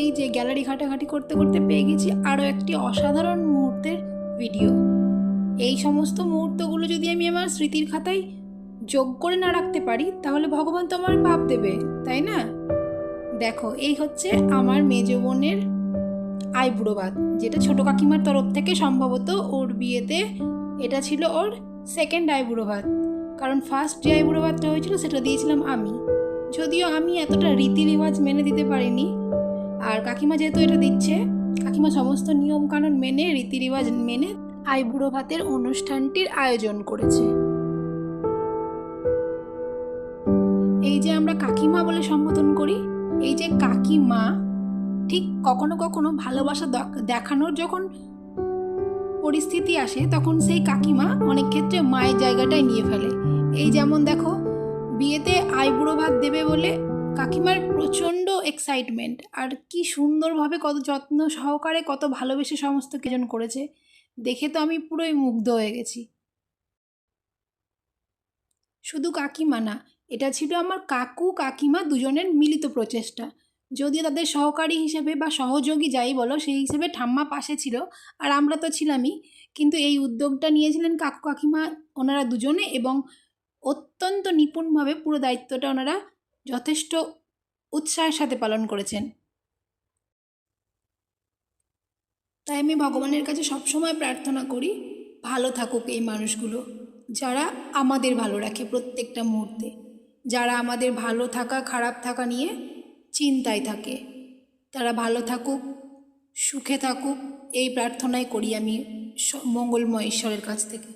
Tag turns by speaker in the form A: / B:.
A: এই যে গ্যালারি ঘাটাঘাটি করতে করতে পেয়ে গেছি আরও একটি অসাধারণ মুহূর্তের ভিডিও। এই সমস্ত মুহূর্তগুলো যদি আমি আমার স্মৃতির খাতায় যোগ করে না রাখতে পারি তাহলে ভগবান তো আমার পাপ দেবে, তাই না? দেখো, এই হচ্ছে আমার মেজ বোনের আইবুড়ো ভাত, যেটা ছোট কাকিমার তরফ থেকে সম্ভবত ওর বিয়েতে এটা ছিল ওর সেকেন্ড আইবুড়ো ভাত, কারণ ফার্স্ট যে আইবুড়ো ভাতটা হয়েছিল সেটা দিয়েছিলাম আমি। যদিও আমি এতটা রীতি রেওয়াজ মেনে দিতে পারিনি, আর কাকিমা যেহেতু এটা দিচ্ছে, কাকিমা সমস্ত নিয়ম কানুন মেনে রীতি রেওয়াজ মেনে আইবুড়ো ভাতের অনুষ্ঠানটির আয়োজন করেছে। এই যে আমরা কাকিমা বলে সম্বোধন করি, এই যে কাকিমা, ঠিক কখনো কখনো ভালোবাসা দেখানোর যখন পরিস্থিতি আসে তখন সেই কাকিমা অনেক ক্ষেত্রে মায়ের জায়গাটাই নিয়ে ফেলে। এই যেমন দেখো, বিয়েতে আইবুড়ো ভাত দেবে বলে কাকিমার প্রচণ্ড এক্সাইটমেন্ট, আর কি সুন্দরভাবে কত যত্ন সহকারে কত ভালোবেসে সমস্ত আয়োজন করেছে, দেখে তো আমি পুরোই মুগ্ধ হয়ে গেছি। শুধু কাকিমা না, এটা ছিল আমার কাকু কাকিমা দুজনের মিলিত প্রচেষ্টা। যদিও তাদের সহকারী হিসেবে বা সহযোগী যাই বলো সেই হিসেবে ঠাম্মা পাশে ছিল, আর আমরা তো ছিলামই, কিন্তু এই উদ্যোগটা নিয়েছিলেন কাকু কাকিমা ওনারা দুজনে, এবং অত্যন্ত নিপুণভাবে পুরো দায়িত্বটা ওনারা যথেষ্ট উৎসাহের সাথে পালন করেছেন। তাই আমি ভগবানের কাছে সবসময় প্রার্থনা করি ভালো থাকুক এই মানুষগুলো, যারা আমাদের ভালো রাখে প্রত্যেকটা মুহূর্তে, যারা আমাদের ভালো থাকা খারাপ থাকা নিয়ে চিন্তায় থাকে, তারা ভালো থাকুক, সুখে থাকুক, এই প্রার্থনাই করি আমি মঙ্গলময় ঈশ্বরের কাছ থেকে।